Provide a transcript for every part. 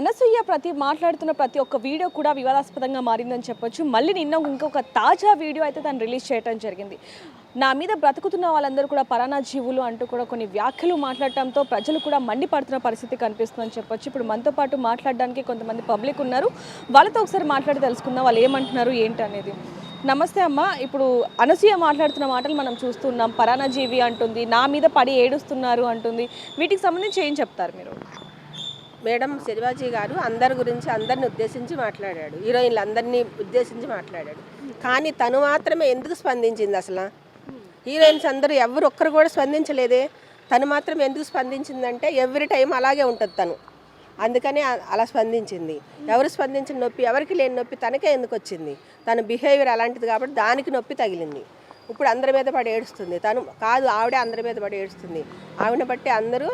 అనసూయ మాట్లాడుతున్న ప్రతి ఒక్క వీడియో కూడా వివాదాస్పదంగా మారిందని చెప్పొచ్చు. మళ్ళీ నిన్న ఇంకొక తాజా వీడియో అయితే తను రిలీజ్ చేయడం జరిగింది. నా మీద బ్రతుకుతున్న వాళ్ళందరూ కూడా పరానా జీవులు అంటూ కూడా కొన్ని వ్యాఖ్యలు మాట్లాడటంతో ప్రజలు కూడా మండిపడుతున్న పరిస్థితి కనిపిస్తుందని చెప్పొచ్చు. ఇప్పుడు మనతో పాటు మాట్లాడడానికి కొంతమంది పబ్లిక్ ఉన్నారు. వాళ్ళతో ఒకసారి మాట్లాడి తెలుసుకుందాం వాళ్ళు ఏమంటున్నారు ఏంటి అనేది. నమస్తే అమ్మ. ఇప్పుడు అనసూయ మాట్లాడుతున్న మాటలు మనం చూస్తున్నాం. పరానా జీవి అంటుంది, నా మీద పడి ఏడుస్తున్నారు అంటుంది. వీటికి సంబంధించి ఏం చెప్తారు మీరు? మేడం శివాజీ గారు అందరి గురించి అందరిని ఉద్దేశించి మాట్లాడాడు, హీరోయిన్లు అందరినీ ఉద్దేశించి మాట్లాడాడు. కానీ తను మాత్రమే ఎందుకు స్పందించింది? అసలు హీరోయిన్స్ అందరూ ఎవరు ఒక్కరు కూడా స్పందించలేదే. తను మాత్రం ఎందుకు స్పందించిందంటే ఎవ్రీ టైం అలాగే ఉంటుంది తను, అందుకని అలా స్పందించింది. ఎవరు స్పందించిన నొప్పి, ఎవరికి లేని నొప్పి తనకే ఎందుకు వచ్చింది? తన బిహేవియర్ అలాంటిది కాబట్టి దానికి నొప్పి తగిలింది. ఇప్పుడు అందరి మీద పడి ఏడుస్తుంది. తను కాదు, ఆవిడే అందరి మీద పడి ఏడుస్తుంది. ఆవిడని బట్టి అందరూ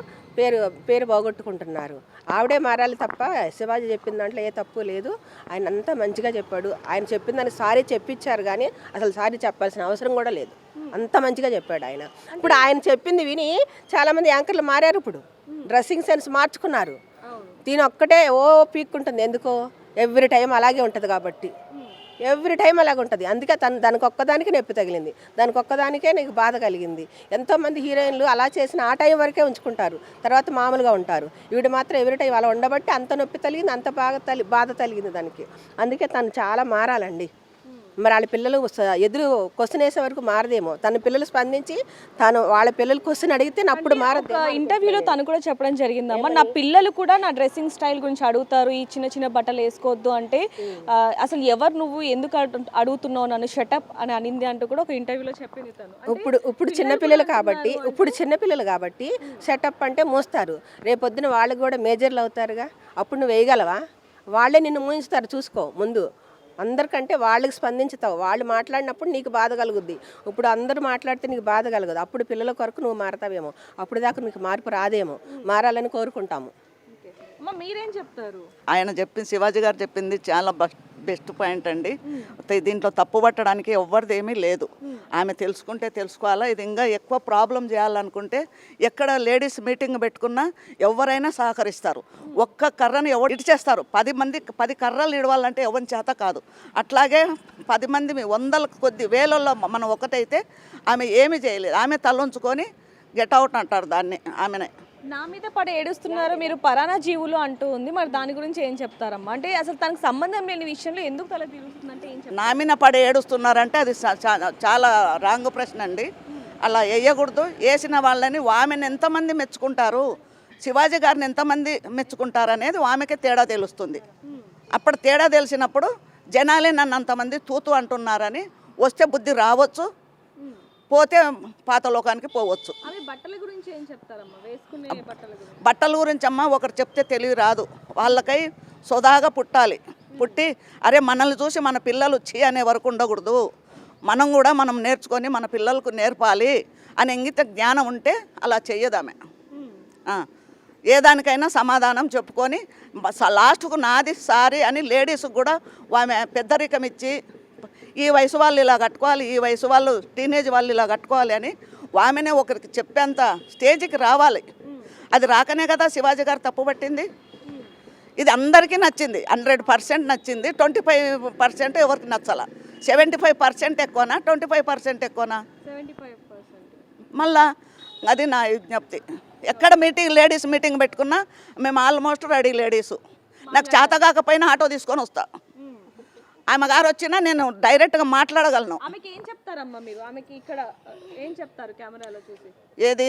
పేరు పోగొట్టుకుంటున్నారు. ఆవిడే మారాలి తప్ప శివాజీ చెప్పిన దాంట్లో ఏ తప్పు లేదు. ఆయన అంతా మంచిగా చెప్పాడు. ఆయన చెప్పిన దానికి సారీ చెప్పించారు, కానీ అసలు సారీ చెప్పాల్సిన అవసరం కూడా లేదు. అంత మంచిగా చెప్పాడు ఆయన. ఇప్పుడు ఆయన చెప్పింది విని చాలామంది యాంకర్లు మారారు. ఇప్పుడు డ్రెస్సింగ్ సెన్స్ మార్చుకున్నారు. దీని ఒక్కటే పీక్కుంటుంది. ఎందుకో ఎవ్రీ టైం అలాగే ఉంటుంది కాబట్టి, ఎవ్రీ టైం అలాగే ఉంటుంది. అందుకే దానికి ఒక్కదానికే నొప్పి తగిలింది, దానికి ఒక్కదానికే నీకు బాధ కలిగింది. ఎంతోమంది హీరోయిన్లు అలా చేసిన ఆ టైం వరకే ఉంచుకుంటారు, తర్వాత మామూలుగా ఉంటారు. ఈవిడ మాత్రం ఎవ్రీ టైం అలా ఉండబట్టి అంత నొప్పి తగిలింది, అంత బాధ తగిలింది దానికి. అందుకే తను చాలా మారాలండి. మరి వాళ్ళ పిల్లలు ఎదురు క్వశ్చన్ వేసే వరకు మారదేమో. తన పిల్లలు స్పందించి వాళ్ళ పిల్లలు క్వశ్చన్ అడిగితే అప్పుడు మారదు. ఇంటర్వ్యూలో తను కూడా చెప్పడం జరిగిందమ్మా, నా పిల్లలు కూడా నా డ్రెస్సింగ్ స్టైల్ గురించి అడుగుతారు, ఈ చిన్న చిన్న బట్టలు వేసుకోవద్దు అంటే అసలు ఎవరు నువ్వు ఎందుకు అడుగుతున్నావు నన్ను, షటప్ అని అనింది అంటూ కూడా ఒక ఇంటర్వ్యూలో చెప్పింది తను. ఇప్పుడు చిన్నపిల్లలు కాబట్టి షటప్ అంటే మోస్తారు. రేపొద్దున వాళ్ళు కూడా మేజర్లు అవుతారుగా, అప్పుడు నువ్వు వేయగలవా? వాళ్ళే నిన్ను మూయించుతారు. చూసుకో ముందు. అందరికంటే వాళ్ళకి స్పందించుతావు. వాళ్ళు మాట్లాడినప్పుడు నీకు బాధ కలుగుద్ది. ఇప్పుడు అందరూ మాట్లాడితే నీకు బాధ కలగదు. అప్పుడు పిల్లల కొరకు నువ్వు మారతావేమో. అప్పుడు దాకా నీకు మార్పు రాదేమో. మారాలని కోరుకుంటాము. మీరేం చెప్తారు? ఆయన చెప్పింది, శివాజీ గారు చెప్పింది చాలా బెస్ట్ పాయింట్ అండి. దీంట్లో తప్పు పట్టడానికి ఎవరిది ఏమీ లేదు. ఆమె తెలుసుకుంటే తెలుసుకోవాలా. ఇది ఇంకా ఎక్కువ ప్రాబ్లం చేయాలనుకుంటే ఎక్కడ లేడీస్ మీటింగ్ పెట్టుకున్నా ఎవరైనా సహకరిస్తారు. ఒక్క కర్రని ఎవరు ఇడిచేస్తారు. 10 కర్రలు ఇడవాలంటే ఎవరి చేత కాదు. అట్లాగే 10 మంది వందల కొద్ది వేలల్లో మనం ఒకటైతే ఆమె ఏమీ చేయలేదు. ఆమె తలొంచుకొని గెట్ అవుట్ అంటారు దాన్ని. ఆమెనే నా మీద పడి ఏడుస్తున్నారు, మీరు పరానా జీవులు అంటూ ఉంది. మరి దాని గురించి ఏం చెప్తారమ్మా? అంటే అసలు తనకు సంబంధం లేని విషయంలో ఎందుకు తల తిరుగుతుందంటే ఏం చెప్తారు? నా మీద పడి ఏడుస్తున్నారంటే అది చాలా రాంగ్ ప్రశ్న అండి. అలా వేయకూడదు. వేసిన వాళ్ళని ఆమెను ఎంతమంది మెచ్చుకుంటారు, శివాజీ గారిని ఎంతమంది మెచ్చుకుంటారు అనేది ఆమెకే తేడా తెలుస్తుంది. అప్పుడు తేడా తెలిసినప్పుడు జనాలే నన్ను అంతమంది తూతు అంటున్నారని వస్తే బుద్ధి రావచ్చు, పోతే పాత లోకానికి పోవచ్చు. బట్టల గురించి అమ్మ ఒకరు చెప్తే తెలివి రాదు. వాళ్ళకై సోదాగా పుట్టాలి. పుట్టి అరే మనల్ని చూసి మన పిల్లలు చీ అనే వరకు ఉండకూడదు. మనం కూడా మనం నేర్చుకొని మన పిల్లలకు నేర్పాలి అని ఇంగిత జ్ఞానం ఉంటే అలా చెయ్యదామె. ఏ దానికైనా సమాధానం చెప్పుకొని లాస్ట్కు నాది సారీ అని లేడీస్కి కూడా ఆమె పెద్దరికం ఇచ్చి ఈ వయసు వాళ్ళు ఇలా కట్టుకోవాలి, ఈ వయసు వాళ్ళు టీనేజ్ వాళ్ళు ఇలా కట్టుకోవాలి అని ఆమెనే ఒకరికి చెప్పేంత స్టేజ్కి రావాలి. అది రాకనే కదా శివాజీ గారు తప్పుపట్టింది. ఇది అందరికీ నచ్చింది, 100% నచ్చింది. 25% ఎవరికి నచ్చాల. 75% ఎక్కువనా, 25% ఎక్కువనా? మళ్ళా అది నా విజ్ఞప్తి. ఎక్కడ లేడీస్ మీటింగ్ పెట్టుకున్నా మేము ఆల్మోస్ట్ రెడీ లేడీసు. నాకు చేత కాకపోయినా ఆటో తీసుకొని వస్తా. ఆమె గారు వచ్చినా నేను డైరెక్ట్గా మాట్లాడగలను. ఏది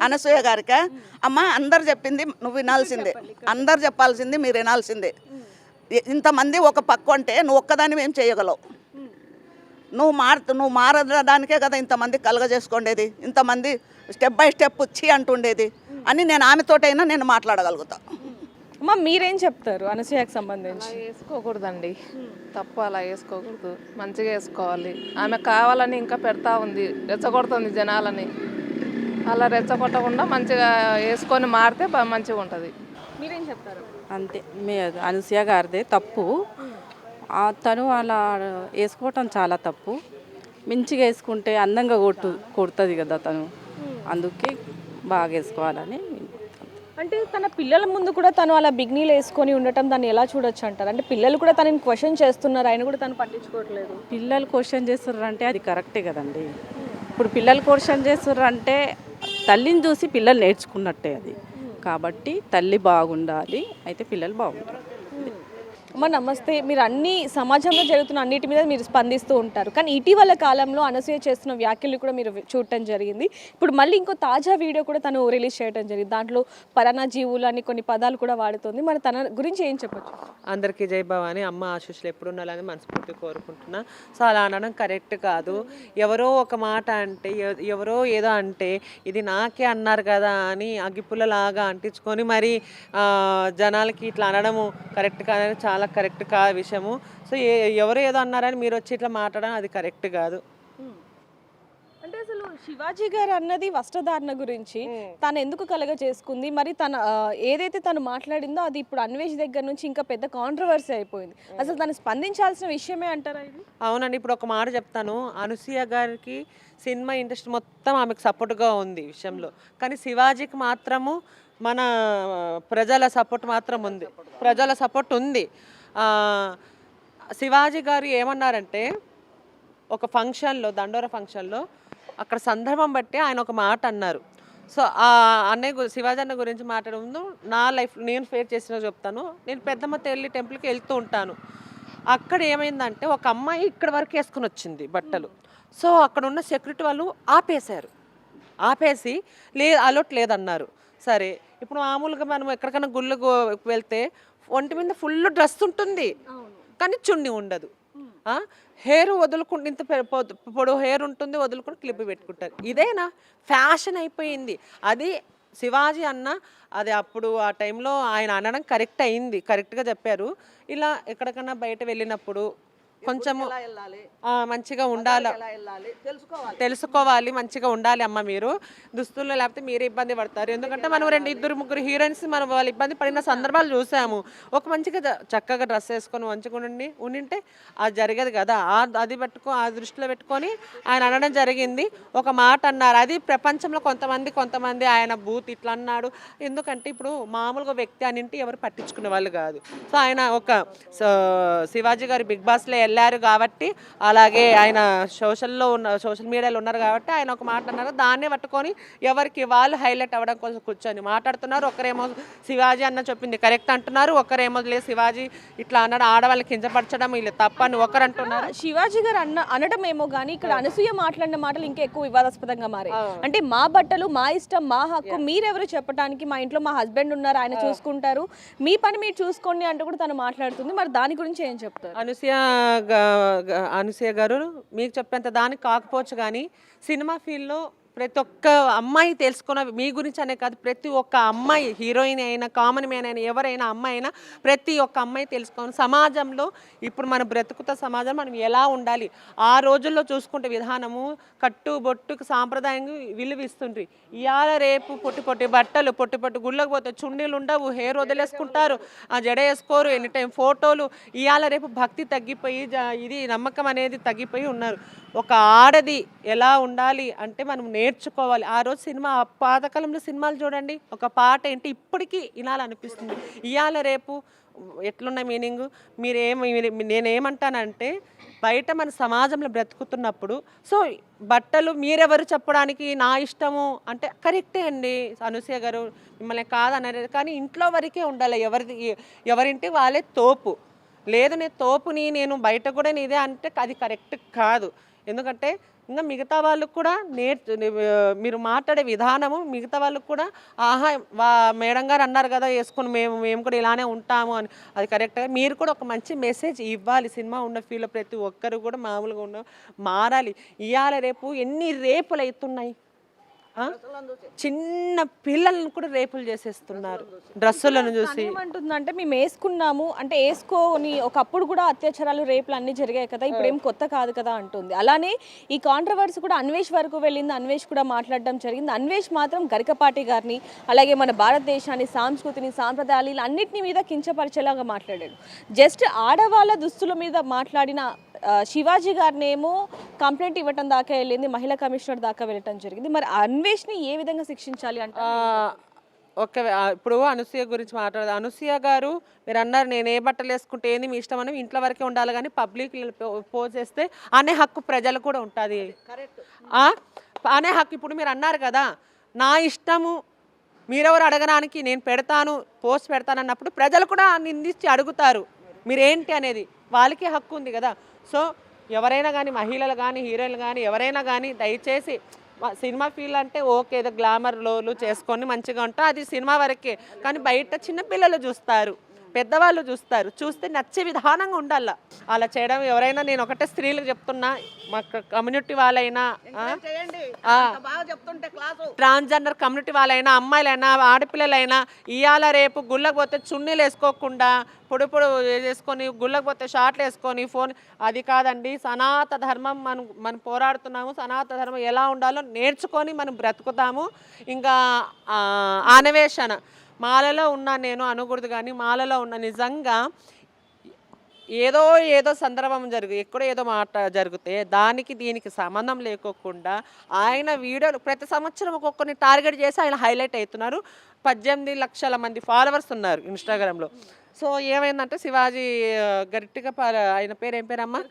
అనసూయ గారికా? అమ్మ అందరు చెప్పింది నువ్వు వినాల్సిందే, అందరు చెప్పాల్సింది మీరు వినాల్సిందే. ఇంతమంది ఒక పక్క అంటే నువ్వు ఒక్కదాన్ని ఏం చేయగలవు? నువ్వు మారడానికే కదా ఇంతమంది కలగజేసుకోండేది, ఇంతమంది స్టెప్ బై స్టెప్ వచ్చి అంటుండేది అని నేను ఆమెతోటైనా నేను మాట్లాడగలుగుతా. అమ్మ మీరేం చెప్తారు అనసూయకు సంబంధించి? వేసుకోకూడదండి, తప్పు అలా వేసుకోకూడదు, మంచిగా వేసుకోవాలి. ఆమె కావాలని ఇంకా పెడతా ఉంది, రెచ్చగొడుతుంది జనాలని. అలా రెచ్చగొట్టకుండా మంచిగా వేసుకొని మారితే మంచిగా ఉంటుంది. మీరేం చెప్తారు? అంతే, అనసూయ గారిదే తప్పు. తను అలా వేసుకోవటం చాలా తప్పు. మంచిగా వేసుకుంటే అందంగా కొడుతుంది కదా తను. అందుకే బాగా వేసుకోవాలని అంటే తన పిల్లల ముందు కూడా తను అలా బిగ్నీలు వేసుకొని ఉండటం దాన్ని ఎలా చూడొచ్చు అంటారు? అంటే పిల్లలు కూడా తనని క్వశ్చన్ చేస్తున్నారు, ఆయన కూడా తను పట్టించుకోవట్లేదు. పిల్లలు క్వశ్చన్ చేస్తుర్రు అంటే అది కరెక్టే కదండి. ఇప్పుడు పిల్లలు క్వశ్చన్ చేస్తుర్రు అంటే తల్లిని చూసి పిల్లలు నేర్చుకున్నట్టే అది. కాబట్టి తల్లి బాగుండాలి, అయితే పిల్లలు బాగుంటారు. అమ్మ నమస్తే. మీరు అన్ని సమాజంలో జరుగుతున్న అన్నిటి మీద మీరు స్పందిస్తూ ఉంటారు, కానీ ఇటీవల కాలంలో అనసూయ చేస్తున్న వ్యాఖ్యలు కూడా మీరు చూడటం జరిగింది. ఇప్పుడు మళ్ళీ ఇంకో తాజా వీడియో కూడా తను రిలీజ్ చేయడం జరిగింది. దాంట్లో పరాన్న జీవులు అని కొన్ని పదాలు కూడా వాడుతుంది. మరి తన గురించి ఏం చెప్పొచ్చు? అందరికీ జై భవాని, అమ్మ ఆశీస్సులు ఎప్పుడు ఉండాలని మనస్ఫూర్తి కోరుకుంటున్నా. సో అలా అనడం కరెక్ట్ కాదు. ఎవరో ఒక మాట అంటే, ఎవరో ఏదో అంటే ఇది నాకే అన్నారు కదా అని అగ్గిపుల్లలాగా అంటించుకొని మరి జనాలకి ఇట్లా అనడము కరెక్ట్ కాదని చాలా కరెక్ట్ కాదు విషయము. సో ఎవరు ఏదో అన్నారని మీరు వచ్చి ఇట్లా మాట్లాడడం అది కరెక్ట్ కాదు. అంటే అసలు శివాజీ గారు అన్నది వస్త్రధారణ గురించి తను ఎందుకు కలగ చేసుకుంది, మరి తన ఏదైతే తను మాట్లాడిందో అది ఇప్పుడు అన్వేష్ దగ్గర నుంచి ఇంకా పెద్ద కాంట్రవర్సీ అయిపోయింది. అసలు తను స్పందించాల్సిన విషయమే అంటారా ఇది? అవునండి, ఇప్పుడు ఒక మాట చెప్తాను. అనసూయ గారికి సినిమా ఇండస్ట్రీ మొత్తం ఆమెకు సపోర్ట్గా ఉంది ఈ విషయంలో, కానీ శివాజీకి మాత్రము మన ప్రజల సపోర్ట్ మాత్రం ఉంది, ప్రజల సపోర్ట్ ఉంది. శివాజీ గారు ఏమన్నారంటే ఒక ఫంక్షన్లో, దండోర ఫంక్షన్లో అక్కడ సందర్భం బట్టి ఆయన ఒక మాట అన్నారు. సో ఆ అన్నయ్య శివాజీ అన్న గురించి మాట్లాడే ముందు నా లైఫ్ నేను ఫేస్ చేసిన చెప్తాను. నేను పెద్దమ్మ తల్లి టెంపుల్కి వెళ్తూ ఉంటాను. అక్కడ ఏమైందంటే ఒక అమ్మాయి ఇక్కడ వరకు వేసుకుని వచ్చింది బట్టలు. సో అక్కడ ఉన్న సెక్యూరిటీ వాళ్ళు ఆపేసి అలౌట్ లేదన్నారు. సరే, ఇప్పుడు మామూలుగా మనం ఎక్కడికైనా గుళ్ళకు వెళ్తే ఒంటి మీద ఫుల్ డ్రెస్ ఉంటుంది కానీ చున్నీ ఉండదు. హెయిర్ వదులుకుంటే ఇంత పొడవు హెయిర్ ఉంటుంది, వదులుకుని క్లిప్ పెట్టుకుంటారు. ఇదేనా ఫ్యాషన్ అయిపోయింది. అది శివాజీ అన్న అది అప్పుడు ఆ టైంలో ఆయన అనడం కరెక్ట్ అయింది, కరెక్ట్గా చెప్పారు. ఇలా ఎక్కడికైనా బయట వెళ్ళినప్పుడు కొంచెము మంచిగా ఉండాలి, తెలుసుకోవాలి, మంచిగా ఉండాలి అమ్మ. మీరు దుస్తుల్లో లేకపోతే మీరే ఇబ్బంది పడతారు. ఎందుకంటే మనం 2-3 హీరోయిన్స్ మనం వాళ్ళు ఇబ్బంది పడిన సందర్భాలు చూసాము. ఒక మంచిగా చక్కగా డ్రెస్ వేసుకొని మంచిగా ఉండింటే అది జరిగేది కదా. అది ఆ దృష్టిలో పెట్టుకొని ఆయన అనడం జరిగింది. ఒక మాట అన్నారు, అది ప్రపంచంలో కొంతమంది ఆయన బూత్ ఇట్లా అన్నాడు. ఎందుకంటే ఇప్పుడు మామూలుగా వ్యక్తి అనింటి ఎవరు పట్టించుకునే వాళ్ళు కాదు. సో ఆయన ఒక శివాజీ గారు బిగ్ బాస్లో వెళ్ళారు కాబట్టి, అలాగే ఆయన సోషల్ మీడియాలో ఉన్నారు కాబట్టి ఆయన ఒక మాట అన్నారు. దాన్నే పట్టుకొని ఎవరికి వాళ్ళు హైలైట్ అవ్వడం కోసం కూర్చొని మాట్లాడుతున్నారు. ఒకరేమో శివాజీ అన్న చెప్పింది కరెక్ట్ అంటున్నారు, ఒకరేమో లేదు శివాజీ ఇట్లా అన్నాడు, ఆడవాళ్ళని కించపరచడం ఇలా తప్పని ఒకరు అంటున్నారు. శివాజీ గారు అనడం ఏమో కానీ ఇక్కడ అనసూయ మాట్లాడిన మాటలు ఇంకా ఎక్కువ వివాదాస్పదంగా మారాయి. అంటే మా బట్టలు మా ఇష్టం, మా హక్కు, మీరెవరు చెప్పడానికి, మా ఇంట్లో మా హస్బెండ్ ఉన్నారు, ఆయన చూసుకుంటారు, మీ పని మీరు చూసుకోండి అంటూ కూడా తను మాట్లాడుతుంది. మరి దాని గురించి ఏం చెప్తారు? అనసూయ గారు మీకు చెప్పేంత దానికి కాకపోవచ్చు, కానీ సినిమా ఫీల్డ్లో ప్రతి ఒక్క అమ్మాయి తెలుసుకున్న మీ గురించి అనే కాదు, ప్రతి ఒక్క అమ్మాయి హీరోయిన్ అయినా కామన్ మ్యాన్ అయినా ఎవరైనా అమ్మాయి అయినా ప్రతి ఒక్క అమ్మాయి తెలుసుకోవాలి. సమాజంలో ఇప్పుడు మనం బ్రతుకుత సమాజం మనం ఎలా ఉండాలి, ఆ రోజుల్లో చూసుకుంటే విధానము కట్టు బొట్టుకు సాంప్రదాయంగా విలువిస్తుండ్రి. ఇవాళ రేపు పొట్టి బట్టలు పొట్టి గుళ్ళకు పోతే చున్నీలు ఉండవు, హెయిర్ వదిలేసుకుంటారు, ఆ జడ వేసుకోరు, ఎనీ టైం ఫోటోలు. ఇవాళ రేపు భక్తి తగ్గిపోయి ఇది నమ్మకం అనేది తగ్గిపోయి ఉన్నారు. ఒక ఆడది ఎలా ఉండాలి అంటే మనం నేర్చుకోవాలి. ఆ రోజు సినిమా పాతకాలంలో సినిమాలు చూడండి, ఒక పాట ఏంటి ఇప్పటికీ వినాలనిపిస్తుంది. ఇవాళ రేపు ఎట్లున్న మీనింగ్ నేనేమంటానంటే బయట మన సమాజంలో బ్రతుకుతున్నప్పుడు సో బట్టలు మీరెవరు చెప్పడానికి నా ఇష్టము అంటే కరెక్టే అండి. అనసూయ గారు మిమ్మల్ని కాదనలేదు, కానీ ఇంట్లో వరకే ఉండాలి. ఎవరింటి వాళ్ళే తోపు. లేదు నేను తోపుని నేను బయట కూడా నీదే అంటే అది కరెక్ట్ కాదు. ఎందుకంటే ఇంకా మిగతా వాళ్ళకు కూడా మీరు మాట్లాడే విధానము మిగతా వాళ్ళకు కూడా మేడం గారు అన్నారు కదా వేసుకుని మేము కూడా ఇలానే ఉంటాము అని, అది కరెక్ట్గా మీరు కూడా ఒక మంచి మెసేజ్ ఇవ్వాలి. సినిమా ఉన్న ఫీల్డ్లో ప్రతి ఒక్కరు కూడా మామూలుగా మారాలి. ఇవాళ రేపు ఎన్ని రేపులు అవుతున్నాయి, చిన్న పిల్లలను కూడా రేపులు చేసేస్తున్నారు డ్రెస్సులను చూసి. ఏమంటుందంటే మేము వేసుకున్నాము అంటే వేసుకోని ఒకప్పుడు కూడా అత్యాచారాలు రేపులు అన్నీ జరిగాయి కదా, ఇప్పుడు ఏం కొత్త కాదు కదా అంటుంది. అలానే ఈ కాంట్రవర్సీ కూడా అన్వేష్ వరకు వెళ్ళింది, అన్వేష్ కూడా మాట్లాడడం జరిగింది. అన్వేష్ మాత్రం గరికపాటి గారిని అలాగే మన భారతదేశాన్ని సంస్కృతిని సాంప్రదాయాలు ఇలా అన్నింటినీ మీద కించపరిచేలాగా మాట్లాడాడు. జస్ట్ ఆడవాళ్ళ దుస్తుల మీద మాట్లాడిన శివాజీ గారిని ఏమో కంప్లైంట్ ఇవ్వటం దాకా వెళ్ళింది, మహిళా కమిషనర్ దాకా వెళ్ళటం జరిగింది. మరి అన్వేష్ని ఏ విధంగా శిక్షించాలి అంటే ఇప్పుడు అనసూయ గురించి మాట్లాడదు. అనసూయ గారు మీరు అన్నారు నేను ఏ బట్టలు వేసుకుంటే ఏంది మీ ఇష్టం అని, ఇంట్లో వరకే ఉండాలి కానీ పబ్లిక్ పోజ్ చేస్తే అనే హక్కు ప్రజలు కూడా ఉంటుంది. అనే హక్కు ఇప్పుడు మీరు అన్నారు కదా నా ఇష్టము మీరెవరు అడగడానికి నేను పెడతాను పోస్ట్ పెడతాను అన్నప్పుడు ప్రజలు కూడా నిందించి అడుగుతారు మీరేంటి అనేది, వాళ్ళకి హక్కు ఉంది కదా. సో ఎవరైనా కానీ మహిళలు కానీ హీరోయిన్లు కానీ ఎవరైనా కానీ దయచేసి సినిమా ఫీల్ అంటే ఓకే ఏదో గ్లామర్ లోలు చేసుకొని మంచిగా ఉంటా అది సినిమా వరకే, కానీ బయట చిన్నపిల్లలు చూస్తారు పెద్దవాళ్ళు చూస్తారు, చూస్తే నచ్చే విధానంగా ఉండాల. అలా చేయడం ఎవరైనా నేను ఒకటే స్త్రీలకు చెప్తున్నా మా కమ్యూనిటీ వాళ్ళైనా ట్రాన్స్జెండర్ కమ్యూనిటీ వాళ్ళైనా అమ్మాయిలైనా ఆడపిల్లలైనా ఇవాళ రేపు గుళ్ళకు పోతే చున్నీలు వేసుకోకుండా పొడి వేసుకొని గుళ్ళకు పోతే షార్ట్లు వేసుకొని ఫోన్ అది కాదండి. సనాతన ధర్మం మనం పోరాడుతున్నాము, సనాతన ధర్మం ఎలా ఉండాలో నేర్చుకొని మనం బ్రతుకుతాము. ఇంకా ఆనవేషణ మాలలో ఉన్నా నేను అనకూడదు కానీ మాలలో ఉన్న నిజంగా ఏదో సందర్భం ఎక్కడో ఏదో మాట జరిగితే దానికి దీనికి సంబంధం లేకోకుండా ఆయన వీడియోలు ప్రతి సంవత్సరం ఒక్కొక్కరిని టార్గెట్ చేసి ఆయన హైలైట్ అవుతున్నారు. 18 లక్షల మంది ఫాలోవర్స్ ఉన్నారు ఇన్స్టాగ్రామ్లో. సో ఏమైందంటే శివాజీ గట్టిగా ఆయన పేరు ఏం పేరమ్మా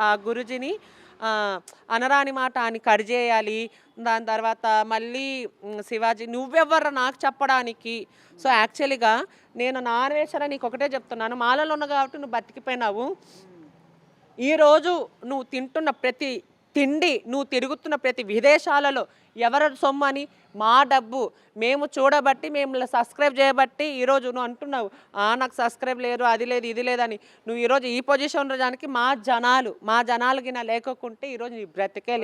ఆ గురుజీని అనరాని మాట అని కట్ చేయాలి. దాని తర్వాత మళ్ళీ శివాజీ నువ్వెవ్వరు నాకు చెప్పడానికి. సో యాక్చువల్గా నేను నా అన్వేషణ నీకు ఒకటే చెప్తున్నాను, మాలలో ఉన్న కాబట్టి నువ్వు బతికిపోయినావు. ఈరోజు నువ్వు తింటున్న ప్రతి తిండి నువ్వు తిరుగుతున్న ప్రతి విదేశాలలో ఎవరి సొమ్ము అని మా డబ్బు మేము చూడబట్టి మేము సబ్స్క్రైబ్ చేయబట్టి ఈరోజు నువ్వు అంటున్నావు నాకు సబ్స్క్రైబ్ లేదు అది లేదు ఇది లేదని. నువ్వు ఈరోజు ఈ పొజిషన్ రావడానికి మా జనాలు గిన లేకుంటే ఈరోజు నీ బ్రతికే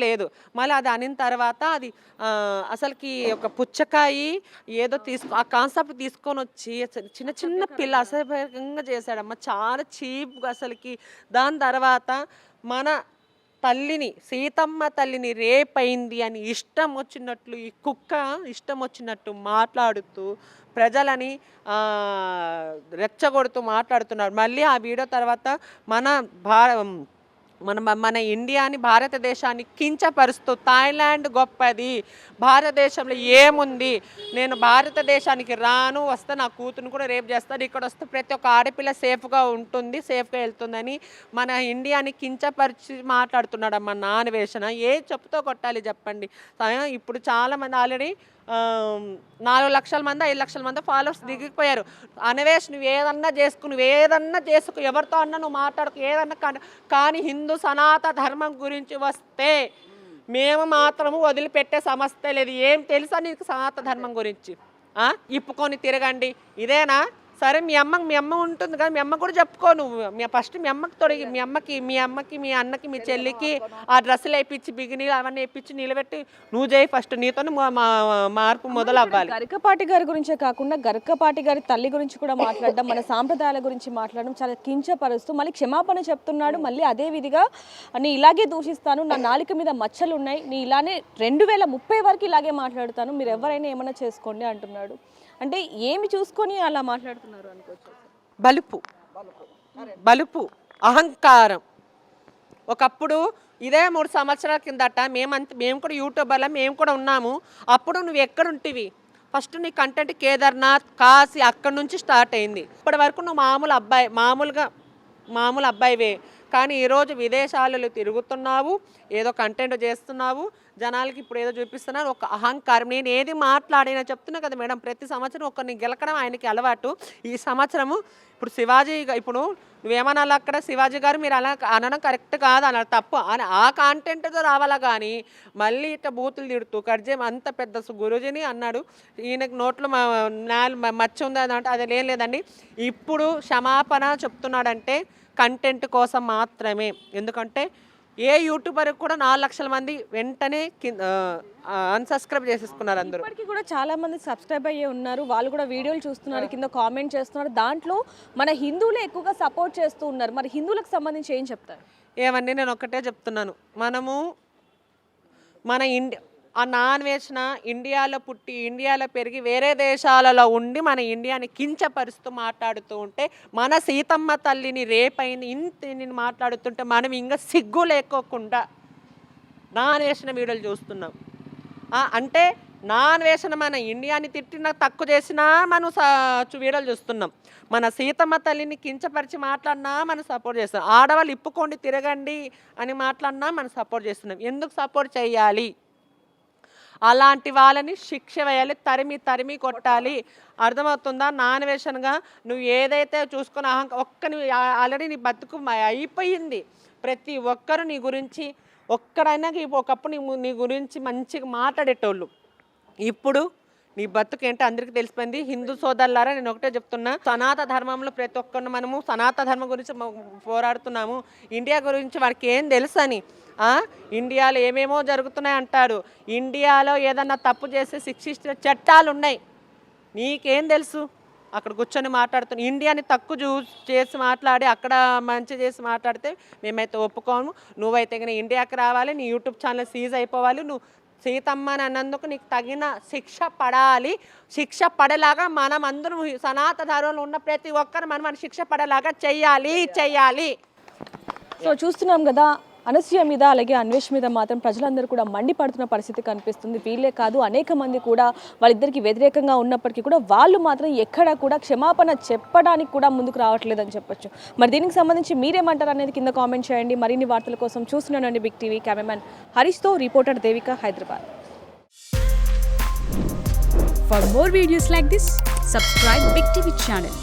లేదు. మళ్ళీ అది అనిన తర్వాత అది అసలుకి ఒక పుచ్చకాయి ఏదో ఆ కాన్సెప్ట్ తీసుకొని వచ్చి చిన్న పిల్ల అసభ్యంగా చేశాడమ్మ, చాలా చీప్గా అసలుకి. దాని తర్వాత మన తల్లిని సీతమ్మ తల్లిని రేపైంది అని ఇష్టం వచ్చినట్లు ఈ కుక్క ఇష్టం వచ్చినట్టు మాట్లాడుతూ ప్రజలని రెచ్చగొడుతూ మాట్లాడుతున్నారు. మళ్ళీ ఆ వీడియో తర్వాత మన ఇండియాని భారతదేశాన్ని కించపరుస్తూ థాయిలాండ్ గొప్పది, భారతదేశంలో ఏముంది, నేను భారతదేశానికి వస్తే నా కూతురుని కూడా రేపు చేస్తాను, ఇక్కడ వస్తే ప్రతి ఒక్క ఆడపిల్ల సేఫ్గా ఉంటుంది సేఫ్గా వెళ్తుందని మన ఇండియాని కించపరిచి మాట్లాడుతున్నాడు అమ్మ నాన్వేషణ. ఏ చెప్పుతో కొట్టాలి చెప్పండి. ఇప్పుడు చాలామంది ఆల్రెడీ 4 లక్షల మంది 5 లక్షల మంది ఫాలోవర్స్ దిగిపోయారు. అనవేష్ నువ్వు ఏదన్నా చేసుకు ఎవరితో అన్నా నువ్వు మాట్లాడుకు ఏదన్నా కానీ హిందూ సనాతన ధర్మం గురించి వస్తే మేము మాత్రము వదిలిపెట్టే సమస్య లేదు. ఏం తెలుసా నీకు సనాతన ధర్మం గురించి? ఇప్పుకొని తిరగండి ఇదేనా? సరే మీ అమ్మ ఉంటుంది కదా, మీ అమ్మ కూడా చెప్పుకో. నువ్వు ఫస్ట్ మీ అమ్మకి తొడిగి మీ అమ్మకి మీ అన్నకి మీ చెల్లికి ఆ డ్రెస్సులు వేయించి బిగిని అవన్నీ వేయించి నిలబెట్టి నువ్వు చేయి ఫస్ట్. నీతో మార్పు మొదలు అవ్వాలి. గరికపాటి గారి గురించే కాకుండా గరికపాటి గారి తల్లి గురించి కూడా మాట్లాడడం, మన సాంప్రదాయాల గురించి మాట్లాడడం చాలా కించపరుస్తూ మళ్ళీ క్షమాపణ చెప్తున్నాడు. మళ్ళీ అదే విధిగా నీ ఇలాగే దూషిస్తాను, నా నాలుక మీద మచ్చలు ఉన్నాయి, నీ ఇలానే 2030 వరకు ఇలాగే మాట్లాడుతాను, మీరు ఎవరైనా ఏమైనా చేసుకోండి అంటున్నాడు. అంటే ఏమి చూసుకొని అలా మాట్లాడుతున్నారు అనుకోవచ్చు? బలుపు అహంకారం. ఒకప్పుడు ఇదే 3 సంవత్సరాల కిందట మేము కూడా యూట్యూబర్లో మేము కూడా ఉన్నాము. అప్పుడు నువ్వు ఎక్కడుంటివి? ఫస్ట్ నీ కంటెంట్ కేదార్నాథ్ కాశీ అక్కడి నుంచి స్టార్ట్ అయింది. ఇప్పటి వరకు నువ్వు మామూలు అబ్బాయివే, కానీ ఈరోజు విదేశాలలో తిరుగుతున్నావు, ఏదో కంటెంట్ చేస్తున్నావు, జనాలకి ఇప్పుడు ఏదో చూపిస్తున్నారు. ఒక అహంకారం. నేను ఏది మాట్లాడినా చెప్తున్నా కదా మేడం, ప్రతి సంవత్సరం ఒకరిని గెలకడం ఆయనకి అలవాటు. ఈ సంవత్సరము ఇప్పుడు శివాజీ ఇప్పుడు నువ్వేమనాలి అక్కడ శివాజీ గారు మీరు అలా అనడం కరెక్ట్ కాదు అన్నారు, తప్పు అని ఆ కాంటెంట్తో రావాలా కానీ మళ్ళీ ఇట్లా బూతులు తిడుతూ కర్జేం అంత పెద్ద గురుజీని అన్నాడు, ఈయనకు నోట్లో మచ్చ ఉంది అంటే అది లేదండి. ఇప్పుడు క్షమాపణ చెప్తున్నాడంటే కంటెంట్ కోసం మాత్రమే. ఎందుకంటే ఏ యూట్యూబర్ కూడా 4 లక్షల మంది వెంటనే అన్సబ్స్క్రైబ్ చేసేసుకున్నారు. అందరూ ఇప్పటికీ కూడా చాలా మంది సబ్స్క్రైబ్ అయ్యే ఉన్నారు, వాళ్ళు కూడా వీడియోలు చూస్తున్నారు, కింద కామెంట్ చేస్తున్నారు. దాంట్లో మన హిందువులే ఎక్కువగా సపోర్ట్ చేస్తూ ఉన్నారు. మరి హిందువులకు సంబంధించి ఏం చెప్తారు? ఏమండి నేను ఒకటే చెప్తున్నాను, మన ఆ నాన్వేషణ ఇండియాలో పుట్టి ఇండియాలో పెరిగి వేరే దేశాలలో ఉండి మన ఇండియాని కించపరుస్తూ మాట్లాడుతూ ఉంటే, మన సీతమ్మ తల్లిని రేపైంది ఇంత మాట్లాడుతుంటే మనం ఇంకా సిగ్గు లేకోకుండా నాన్వేషణ వీడియోలు చూస్తున్నాం. అంటే నాన్ వేసిన మన ఇండియాని తిట్టినా తక్కువ చేసినా మనం వీడియోలు చూస్తున్నాం. మన సీతమ్మ తల్లిని కించపరిచి మాట్లాడినా మనం సపోర్ట్ చేస్తున్నాం. ఆడవాళ్ళు ఇప్పుకోండి తిరగండి అని మాట్లాడినా మనం సపోర్ట్ చేస్తున్నాం. ఎందుకు సపోర్ట్ చేయాలి? అలాంటి వాళ్ళని శిక్ష వేయాలి, తరిమి కొట్టాలి. అర్థమవుతుందా? నాన్వేషన్గా నువ్వు ఏదైతే చూసుకుని ఆల్రెడీ నీ బతుకు అయిపోయింది. ప్రతి ఒక్కరు నీ గురించి ఒక్కడైనా ఒకప్పుడు నీ గురించి మంచిగా మాట్లాడేటోళ్ళు. ఇప్పుడు నీ బతుకేంటో అందరికీ తెలిసిపోయింది. హిందూ సోదరులారా, నేను ఒకటే చెప్తున్నా, సనాతన ధర్మంలో ప్రతి ఒక్కరు మనము సనాతన ధర్మం గురించి పోరాడుతున్నాము. ఇండియా గురించి వాడికి ఏం తెలుసు అని. ఇండియాలో ఏమేమో జరుగుతున్నాయి అంటాడు. ఇండియాలో ఏదన్నా తప్పు చేస్తే శిక్షించే చట్టాలు ఉన్నాయి. నీకేం తెలుసు? అక్కడ కూర్చొని మాట్లాడుతున్నాను. ఇండియాని తక్కువ చేసి మాట్లాడి అక్కడ మంచి చేసి మాట్లాడితే మేమైతే ఒప్పుకోము. నువ్వైతే కానీ ఇండియాకి రావాలి, నీ యూట్యూబ్ ఛానల్ సీజ్ అయిపోవాలి. నువ్వు సీతమ్మ అని అన్నందుకు నీకు తగిన శిక్ష పడాలి. శిక్ష పడేలాగా మనం అందరం సనాతన ధర్మంలో ఉన్న ప్రతి ఒక్కరు మన శిక్ష పడేలాగా చెయ్యాలి. సో చూస్తున్నాం కదా, అనసూయ మీద అలాగే అన్వేష్ మీద మాత్రం ప్రజలందరూ కూడా మండిపడుతున్న పరిస్థితి కనిపిస్తుంది. వీళ్ళే కాదు, అనేక మంది కూడా వాళ్ళిద్దరికి వ్యతిరేకంగా ఉన్నప్పటికీ కూడా వాళ్ళు మాత్రం ఎక్కడా కూడా క్షమాపణ చెప్పడానికి కూడా ముందుకు రావట్లేదని చెప్పొచ్చు. మరి దీనికి సంబంధించి మీరేమంటారు అనేది కింద కామెంట్ చేయండి. మరిన్ని వార్తల కోసం చూస్తున్నానండి బిగ్ టీవీ. కెమెరామెన్ హరీష్తో reporter Devika, Hyderabad. For more videos like this, subscribe Big TV channel.